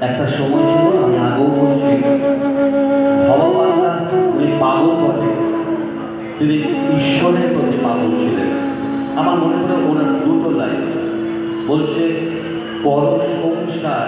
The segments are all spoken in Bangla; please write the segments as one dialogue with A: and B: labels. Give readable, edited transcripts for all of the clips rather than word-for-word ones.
A: একটা সময় ছিল, আমি আগেও বলছি, ভগবানরা উনি পাগল বটে, তিনি ঈশ্বরের প্রতি পাগল ছিলেন। আমার মনে করে ওনার দুটো লাইন বলছে, পর সংসার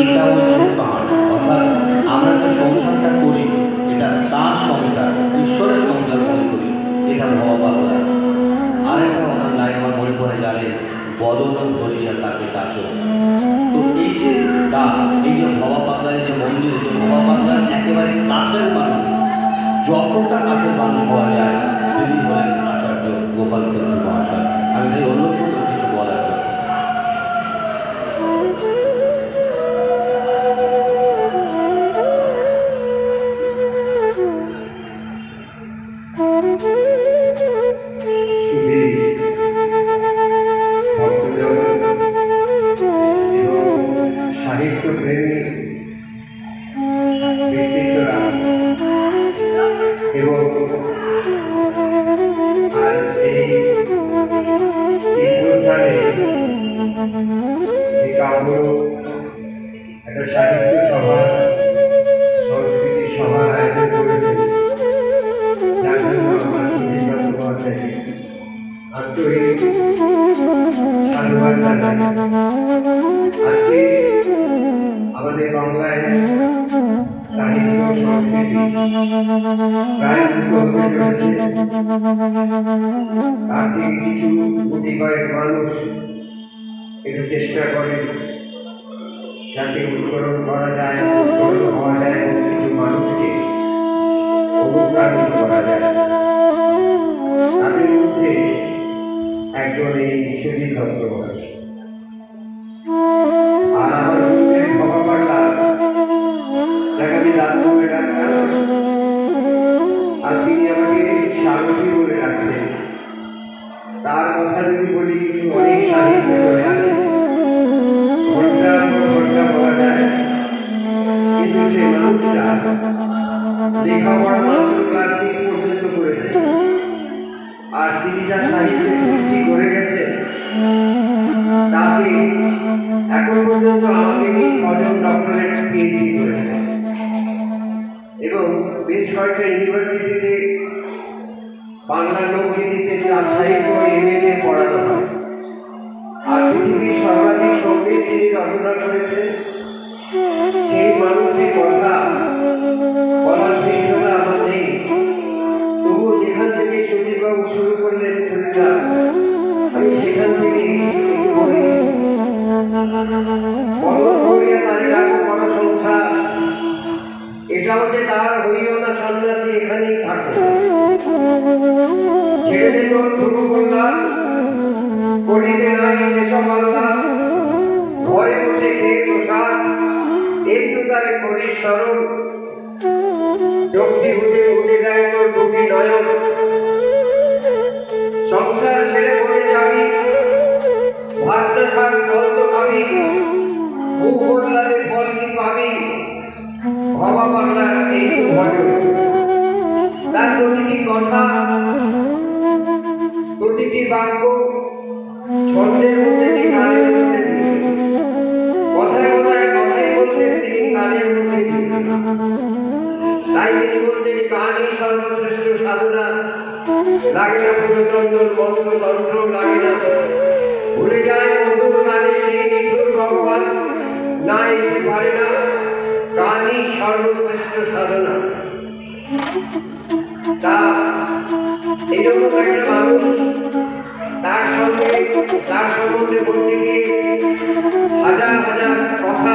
A: এটা হচ্ছে পাহাড়, অর্থাৎ আমরা যে সংসারটা করি এটা তার সংসার, ঈশ্বরের সংসার মনে করি, এটা ভগবানরা। আরেকটা ওনার লাইন আমার মনে পড়ে গেলে, বদন ধরিয়া তাকে ডাকে। তো এই যে ডাক, এই যে ভবা বাংলায় যে মন্দির, যে ভবা বাংলার একেবারে কাছের মানুষ, যতটা কাছের মানুষ পাওয়া যায়, তিনি হলেন আচার্য গোপাল চন্দ্র মহাশয়। আমি তাই অনুরোধ করবো কিছু বলার জন্য।
B: সাহিত্য প্রেমী ব্যক্তিত্বরা এবং এই স্থানে কাব্য একটা সাহিত্য সভা, সংস্কৃতি সভার আয়োজন করেছে, যার জন্য আমার সুবিধা মহাশয়কে আন্তরিক সাধুবাদ জানাই। আজকে আমাদের বাংলায় সাহিত্য সংস্কৃতি প্রায় তার থেকে কিছু কোটি কয়েক মানুষ একটু চেষ্টা করে যাতে উত্তরণ করা যায়, উত্তরণ হওয়া যায়, কিছু মানুষকে অনুপ্রাণিত করা যায়। তাদের মধ্যে একজন এই বিশ্বজিৎ দত্ত। আর আমার মধ্যে ভগবানরা যাকে আমি দাদু বলে ডাকতাম, আর তিনি আমাকে সারথী বলে ডাকতেন। তার কথা যদি বলি, কিছু অনেক সাহিত্য চলে আসে, ঘন্টার পর ঘন্টা বলা যায়, কিন্তু সে মানুষটা লেখাপড়া মাত্র ক্লাস 6 পর্যন্ত করেছে, আর তিনি যা সাহিত্য সৃষ্টি করে গেছে তাতে এখন পর্যন্ত আমাকে 6জন ডক্টরেট পিএইচডি করেছে এবং বেশ কয়েকটা ইউনিভার্সিটিতে বাংলা লোকগীতিতে সাহিত্য এমএ পড়ানো হয়। আর পৃথিবীর সর্বাধিক সঙ্গীত যিনি রচনা করেছেন, সেই মানুষটির কথা বলার চেষ্টা আমার নেই। তবু যেখান থেকে সুধীরবাবু শুরু করলেন ছবিটা, আমি সেখান থেকে সংসার, এটা হচ্ছে তার হইও না সন্ন্যাসী, এখানেই থাকে। ছেড়ে দিল শুরু করলাম, করিতে নাই সেসব আল্লাহ, ঘরে বসে খেয়ে প্রসাদ, একটু তারে করি স্মরণ, চোখটি বুঝে উঠে যায় তোর দুটি নয়ন। সংসার ছেড়ে বলে যাবি, ভাত না খাবি, জল তো খাবি, মুখ বদলালে ফল কি পাবি, ভবা বাংলার এই তো ঘটন। তার প্রতিটি কথা, প্রতিটি বাক্য ছন্দের মধ্যে দিয়ে, গানের মধ্যে দিয়ে, কথায় কথায় কথাই বলতে তিনি গানের মধ্যে দিয়ে। তাই তিনি বলতেন, গানই সর্বশ্রেষ্ঠ সাধনা, লাগে না পুরচন্দন মন্ত্রতন্ত্র, লাগে না, ভুলে যায় মধুর গানে সেই নিঠুর ভগবান, না এসে পারে না, গানই সর্বশ্রেষ্ঠ সাধনা। তা এরকম একটা মানুষ, তার সম্বন্ধে বলতে গিয়ে হাজার হাজার কথা,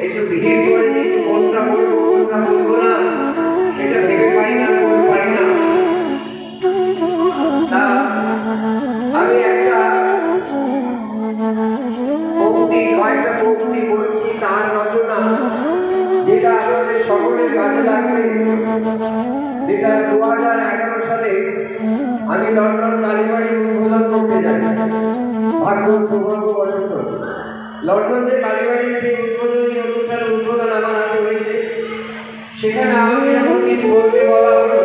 B: একটু ভিড় করে কিন্তু কোনটা বলবো কোনটা বলবো না সেটা ভেবে পাই না, পাই না। তা আমি একটা কয়েকটা পঙ্ক্তি বলেছি তার রচনা, যেটা আমাদের সকলের কাজে লাগবে, যেটা 2011 সালে আমি লন্ডন কালীবাড়ি উদ্বোধন করতে যাই। ভাগ্য সৌভাগ্য বসত লন্ডনের কালীবাড়ির যে উদ্বোধনী অনুষ্ঠানের উদ্বোধন আমার হাতে হয়েছে, সেখানে আমাকে যখন কিছু বলতে বলা হলো,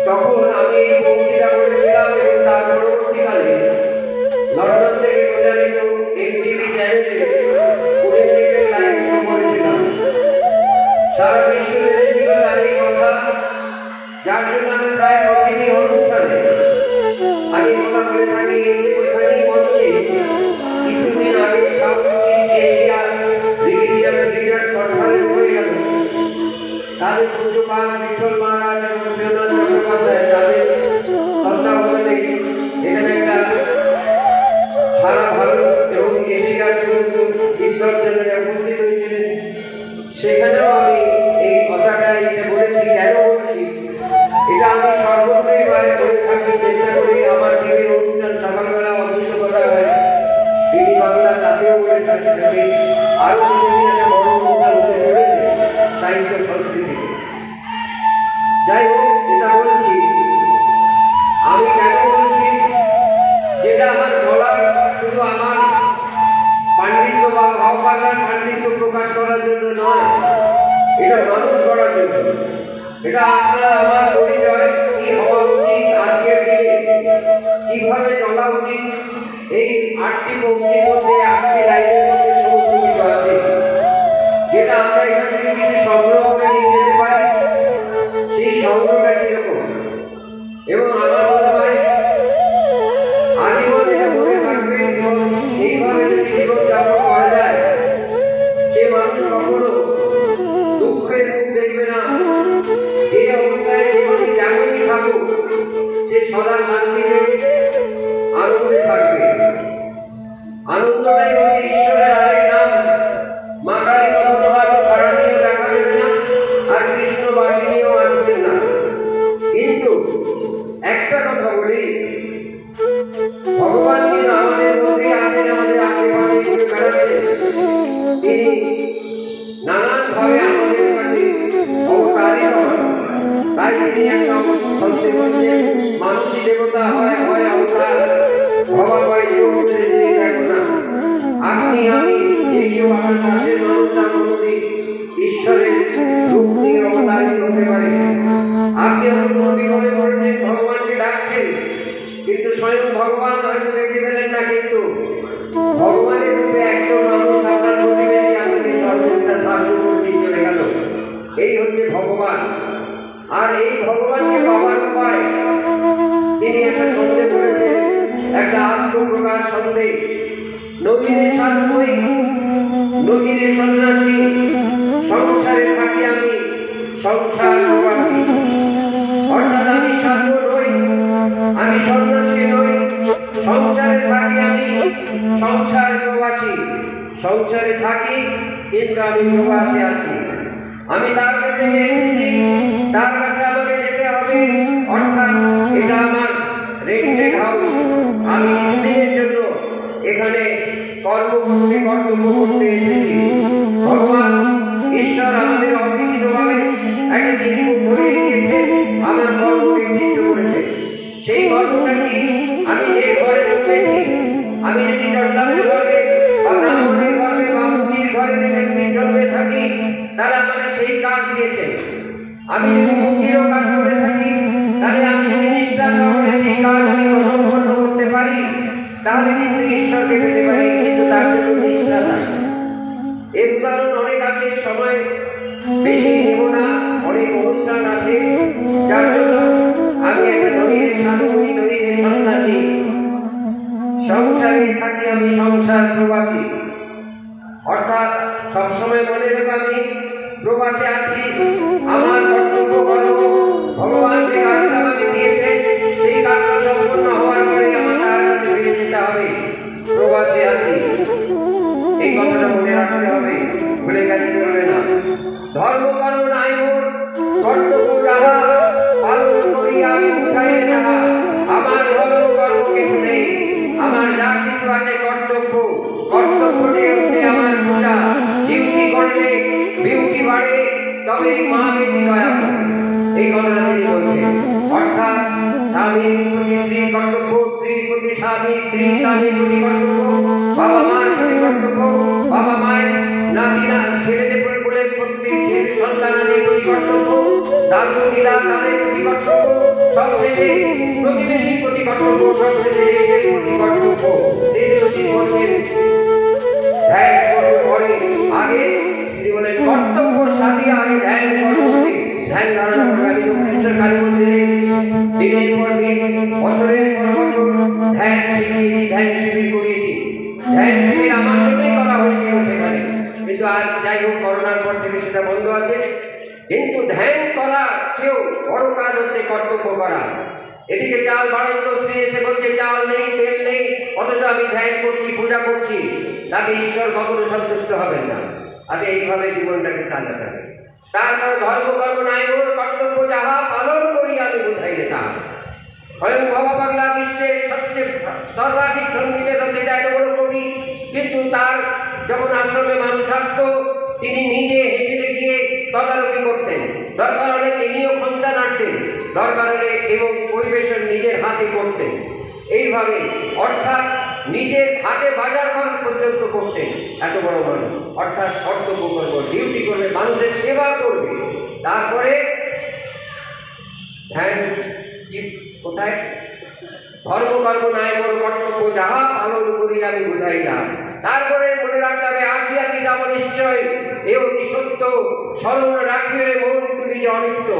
B: তখন আমি এই বক্তৃতা করেছিলাম এবং তার পরবর্তীকালে লন্ডন থেকে প্রচারিত এমটিভি চ্যানেলে 20 মিনিটের লাইভ শো করেছিলাম। সারা বিশ্বে ছিল তার এই কথা, যার জন্য আমি প্রায় প্রতিটি অনুষ্ঠানে আমি কথা বলে থাকি। ওইখানেই মঞ্চে কিছুদিন আগে south Asia religious leaders conference হয়ে গেল। তাদের পূজ্যপাল বিঠল মহারাজ এবং দেবনাথ চট্টোপাধ্যায় তাদের তত্ত্বাবধানে এখানে একটা সারা ভারত এবং এশিয়ার সমস্ত বিদ্বজ্জনেরা উপস্থিত হয়েছিলেন। সেখানেও আমি এই কথাটা বলেছি। কেন বলছি? এটা আমি সর্বত্রই করে থাকি, চেষ্টা করি। আমার টিভির অনুষ্ঠান সকালবেলা অবশ্য করা হয়, টিভি বাংলা, তাতেও বলে থাকি। আরও কিছুদিন একটা বড় অনুষ্ঠান হতে চলেছে সাহিত্য সংস্কৃতিতে। যাই হোক, এটা বলছি আমি কেন বলছি, যেটা আমার বলার শুধু আমার পাণ্ডিত্য বা ভাববাগান পাণ্ডিত্য প্রকাশ করার জন্য নয়, এটা মানুষ করার জন্য। এটা আপনার আমার পরিচয়, কি হওয়া উচিত আজকের দিনে, কিভাবে চলা উচিত। এই 8টি পঙ্ক্তির মধ্যে 8টি লাইনের মধ্যে সমস্ত কিছু আছে, যেটা আমরা এখান থেকে কিছু সংগ্রহ করে নিয়ে যেতে পারি। সেই সংগ্রহটা কিরকম, এবং আমার মনে হয় আজীবন এটা মনে থাকবে। এবং এইভাবে যদি জীবনযাপন করা যায়, সে মানুষ কখনো দুঃখের মুখ দেখবে না। এই অবস্থায় জীবনে যেমনই থাকুক, সে সদা শান্তিতে আনন্দে থাকবে। আনন্দটাই হচ্ছে ঈশ্বরের আরেক নাম। মা কালী কখনো হয়তো খারাপিও দেখা দেবে না, আর কৃষ্ণ বাসিনীও আসবেন না। কিন্তু একটা কথা বলি, ভগবান কিন্তু আমাদের মধ্যে আছেন, আমাদের আশেপাশে বেড়াচ্ছেন। তিনি নানানভাবে আমাদের কাছে অবতারিত হন। তাই তিনি একটা সত্যি বলছে, মানুষই দেবতা হয়, হয় অবতার। ভগবান বলছে দেখো না, আপনি আমি যে কেউ আমার পাশের মানুষরা কোনোদিন ঈশ্বরের রূপ নিয়ে অবতারিত হতে পারে। আপনি অনুমতি করে পড়েছেন, ভগবানকে ডাকছেন, কিন্তু স্বয়ং ভগবান হয়তো দেখতে পেলেন না। কিন্তু ভগবানের রূপে একজন মানুষ আপনার প্রতিবেশী আপনাকে সর্বদা সাহায্য করতে চলে গেল। এই হচ্ছে ভগবান। আর এই ভগবানকে পাওয়ার উপায় তিনি একটা সন্দেহ করেছেন, একটা আত্মপ্রকাশ সন্দেহ। নবীনের সাধুই, নবীনের সন্ন্যাসী, সংসারে থাকি আমি সংসার প্রবাসী। অর্থাৎ আমি সাধু নই, আমি সন্ন্যাসী নই, সংসারে থাকি আমি সংসার প্রবাসী। সংসারে থাকি কিন্তু আমি প্রবাসে আছি। আমি তার কাছে এসেছি, তার কাছে আমাকে যেতে হবে। অর্থাৎ এটা আমার রেন্টেড হাউস। আমি কিছুদিনের জন্য এখানে কর্তব্য করতে এসেছি। ভগবান ঈশ্বর আমাদের অলিখিতভাবে একটা চিরকুট ধরিয়ে দিয়েছে, আমার কর্ম নির্দিষ্ট করেছে। সেই কর্মটা কি? আমি যে ঘরে ঢুকেছি, আমি যদি চন্ডালের ঘরে বা ব্রাহ্মণের ঘরে বা মুচির ঘরে জন্মে থাকি, তাহলে আমাকে সেই কাজ দিয়েছে। আমি যদি মুচিরও কাজ করে থাকি, তাহলে আমি যদি নিষ্ঠা সহকারে সেই কাজ আমি সম্পন্ন করতে পারি, তাহলে কিন্তু ঈশ্বরকে পেতে পারি। কিন্তু তার জন্য নিষ্ঠা থাকে। এর উদাহরণ অনেক আছে, সময় বেশি নেব না, অনেক অনুষ্ঠান আছে। যার জন্য আমি একটা নদীর সাধু, নদীর সন্ন্যাসী। সংসারে থাকি আমি সংসার প্রবাসী। অর্থাৎ সবসময় মনে রেখে আমি প্রবাসে আছি। আমার কর্তব্য কর্ম, ভগবান যে কাজটা আমাকে দিয়েছে, সেই কাজটা সম্পূর্ণ হওয়ার পরে আমার তার কাছে ফিরে যেতে হবে। প্রবাসে আছি, এই কথাটা মনে রাখতে হবে, ভুলে গেলে চলবে না। ধর্মকর্ম নাই মোর, কর্তব্য যাহা পালন করি আমি বুঝাইয়ে যাহা। আমার ধর্মকর্ম কিছু নেই, আমার যা কিছু আছে কর্তব্য। কর্তব্যটি হচ্ছে আমার পূজা। ডিউটি করলে বিউটি বাড়ে, তবে মা বেটি দয়া করে। এই কথাটা তিনি বলছেন। অর্থাৎ স্বামীর প্রতি স্ত্রীর কর্তব্য, স্ত্রীর প্রতি স্বামী স্বামী স্ত্রী স্বামীর প্রতি কর্তব্য, বাবা মার প্রতি কর্তব্য, বাবা মায়ের নাতি না ছেলেদের বলে প্রত্যেক ছেলে সন্তানদের প্রতি কর্তব্য, দাদু দিদা তাদের প্রতি কর্তব্য, সব শেষে প্রতিবেশীর প্রতি কর্তব্য, সব শেষে দেশের প্রতি কর্তব্য। তিনি বলছেন ধ্যান করে আগে, তিনি বলেন কর্তব্য সাথে আগে ধ্যান করতে, ধ্যান ধারণা করবে। আমি দক্ষিণেশ্বর কালী মন্দিরে দিনের পর দিন বছরের পর বছর ধ্যান শিখিয়েছি, ধ্যান শিবির করিয়েছি। ধ্যান শিবির আমার জন্যই করা হয়েছিল সেখানে, কিন্তু আজ যাই হোক করোনার পর থেকে সেটা বন্ধ আছে। কিন্তু ধ্যান করা কেউ বড় কাজ হচ্ছে কর্তব্য করা। এদিকে চাল বাড়ন্ত স্ত্রী এসে বলছে চাল নেই তেল নেই, অথচ আমি ধ্যান করছি পূজা করছি, তাতে ঈশ্বর কখনো সন্তুষ্ট হবেন না। আচ্ছা এইভাবে জীবনটাকে চালাতে হবে। তারপরে ধর্ম কর্ম নাই মোর কর্তব্য যাহা পালন করি আমি বুঝাইলে তা। স্বয়ং বাবা বাংলা বিশ্বের সবচেয়ে সর্বাধিক সঙ্গীতের রচিত এত বড় কবি, কিন্তু তার যখন আশ্রমে মানুষ আসতো তিনি নিজে হেসেলে গিয়ে তদারকি করতেন, দরকার হলে তিনিও ক্ষমতা নাড়তেন, দরকার হলে এবং পরিবেশন নিজের হাতে করতেন। এইভাবে অর্থাৎ নিজের হাতে বাজার খরচ পর্যন্ত করতেন। এত বড় মানুষ, অর্থাৎ কর্তব্য করবো, ডিউটি করবে, মানুষের সেবা করবে। তারপরে ধ্যান কি কোথায়? ধর্মকর্ম নাই মোর কর্তব্য যাহা পালন করি আমি বুঝাই না। তারপরে মনে রাখতে হবে আসিয়াছি যাব নিশ্চয়, এ অতি সত্য, স্মরণ রাখিবে মন তুমি যে অনিত্য।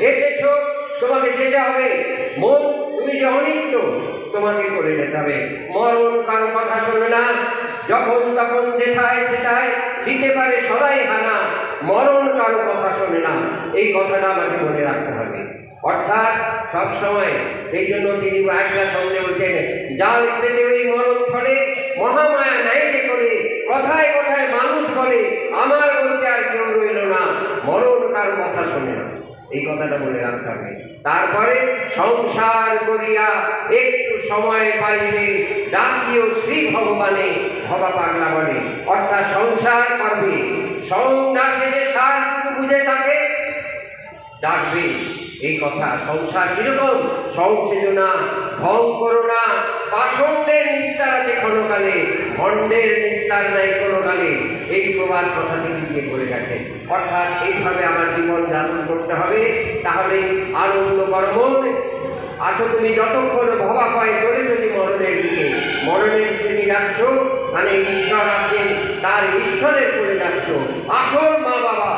B: এসেছ তোমাকে যেতে হবে, মন তুমি যে অনিত্য তোমাকে চলে যেতে হবে। মরণ কারো কথা শোনে না, যখন তখন যেথায় সেটায় দিতে পারে সদাই হানা, মরণ কারো কথা শোনে না। এই কথাটা আমাকে মনে রাখতে হবে। অর্থাৎ সবসময় সেই জন্য তিনি একটা সঙ্গে বলছেন জাল পেতে ওই মরণ ছড়ে, মহামায়া নাইতে করে কথায় কথায় মানুষ বলে আমার বলতে আর কেউ রইল না, মরণ কারো কথা শোনে না। এই কথাটা মনে রাখতে হবে। তারপরে সংসার করিয়া একটু সময় পাইলে ডাকিও শ্রী ভগবানে, ভবা পাগলা বলে। অর্থাৎ সংসার করবে, সংন্যাসে যে সার বুঝে থাকে ডাকবে। এই কথা সংসার কিরকম? সংসেজনা, ভং করো না, পাষণ্ডের নিস্তার আছে ক্ষণকালে, ভণ্ডের নিস্তার নাই কোনোকালে। এই প্রবাদ কথা তিনি দিয়ে বলে গেছেন। অর্থাৎ এইভাবে আমার জীবন যাপন করতে হবে, তাহলে আনন্দ কর্ম আছো তুমি যতক্ষণ ভবা পায় চলে যদি মরণের দিকে, মরণের দিকে যাচ্ছ মানে ঈশ্বর আছেন, তার ঈশ্বরের করে যাচ্ছ। আসল মা বাবা,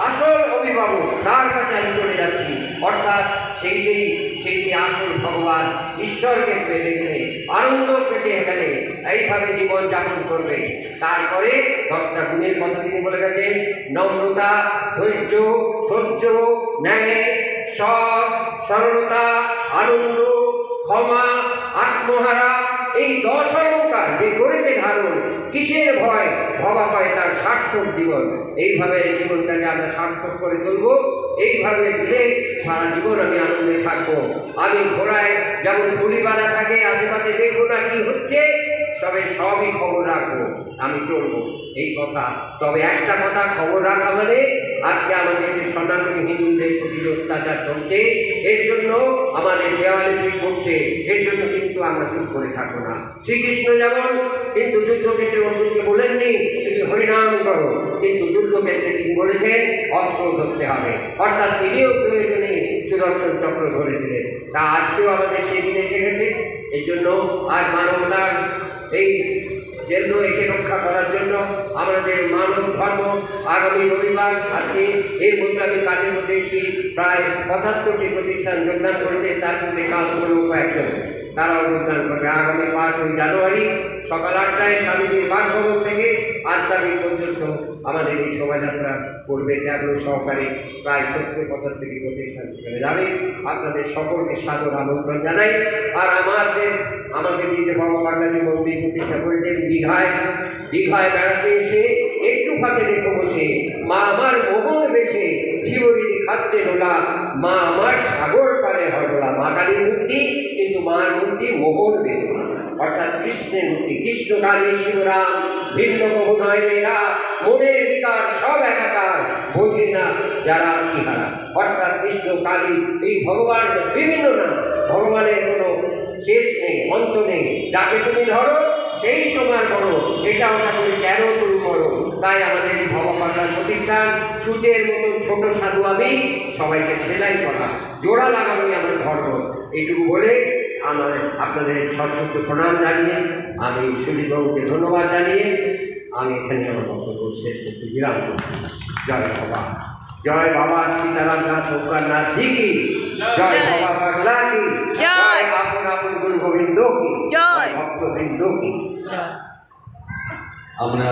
B: আসল অভিভাবক, তার কাছে আমি চলে যাচ্ছি। অর্থাৎ সেইটি আসল ভগবান ঈশ্বরকে পেতে গেলে, আনন্দ পেতে গেলে এইভাবে জীবন যাপন করবে। তারপরে 10টা গুণের কথা তিনি বলে গেছেন, নম্রতা, ধৈর্য, সহ্য, ন্যায়, সৎ, সরলতা, আনন্দ, ক্ষমা, আত্মহারা। এই 10 অলঙ্কার যে করেছে ধারণ, কিসের ভয়? ভবা পায় তার সার্থক জীবন। এইভাবে জীবনটাকে আমরা সার্থক করে চলবো। এইভাবে দিলে সারা জীবন আমি আনন্দে থাকবো। আমি ঘোড়ায় যেমন থলি বাঁধা থাকে, আশেপাশে দেখবো না কি হচ্ছে, সবই খবর রাখবো, আমি চলবো। এই কথা। তবে একটা কথা, খবর রাখা মানে আজকে আমাদের যে সনাতনী হিন্দুদের প্রতি অত্যাচার চলছে, এর জন্য আমাদের দেওয়ালি করছে, এর জন্য কিন্তু আমরা চুপ করে থাকবো না। শ্রীকৃষ্ণ যেমন কিন্তু যুদ্ধক্ষেত্রে অর্জুনকে বলেননি তুমি হরিনাম করো, কিন্তু যুদ্ধক্ষেত্রে তিনি বলেছেন অস্ত্র ধরতে হবে। অর্থাৎ তিনিও প্রয়োজনে সুদর্শন চক্র ধরেছিলেন। তা আজকেও আমাদের সেই দিন এসে গেছে। এই জন্য আজ মানবতার এই জন্য একে রক্ষা করার জন্য আমাদের মানব ধর্ম আগামী রবিবার আজকে এর মধ্যে আমি কাজের মধ্যে এসেছি, প্রায় 75টি প্রতিষ্ঠান যোগদান করেছে। তার মধ্যে কাজ করবো একজন, তারাও যোগদান করবে। আগামী 5 জানুয়ারি সকাল 8টায় স্বামীজির বাসভবন থেকে 8 তারিখ পর্যন্ত আমাদের এই শোভাযাত্রা করবে। ট্যাবলো সহকারে প্রায় 70-75টি প্রতিষ্ঠান সেখানে যাবে। আপনাদের সকলকে সাদর আমন্ত্রণ জানাই। আর আমাদের যে বাবা বাংলাদেশ মন্দির প্রতিষ্ঠা করেছেন দীঘায় বেড়াতে এসে একটু ফাঁকে দেখো বসে, মা আমার মোহন বেশে শিবরিতে খাচ্ছে ডোলা, মা আমার সাগর পারে হরডোলা। মা কালীর মূর্তি, কিন্তু মার মূর্তি মোহন বেশে, অর্থাৎ কৃষ্ণের মূর্তি। কৃষ্ণ কালী শিবরাম ভিন্ন কবু নয় এরা, মনের বিকার সব একাকার, বোঝে না যারা ইহারা। অর্থাৎ কৃষ্ণ কালী এই ভগবান বিভিন্ন নাম, ভগবানের কোনো শেষ নেই, অন্ত নেই। যাকে তুমি ধরো সেই তোমার বড়, এটা ওটা করে কেন তুমি বড়। তাই আমাদের এই ভবপাল্লার প্রতিষ্ঠান সূচের মতো ছোট সাধু আমি, সবাইকে সেলাই করা, জোড়া লাগানোই আমার ধর্ম। এইটুকু বলে আপনাদের সশ্রদ্ধ প্রণাম জানিয়ে, আমি সুদীপবাবুকে ধন্যবাদ জানিয়ে আমি এখানে আমার বক্তব্য শেষ করতে বিরাম করছি। জয় বাবা, জয় বাবা সীতারাম নাথ ওঙ্কারনাথ জি কি জয়, বাবা পাগলা কি জয়, আপন আপন গুরু গোবিন্দ কি জয়, ভক্তবৃন্দ কি।
A: আমরা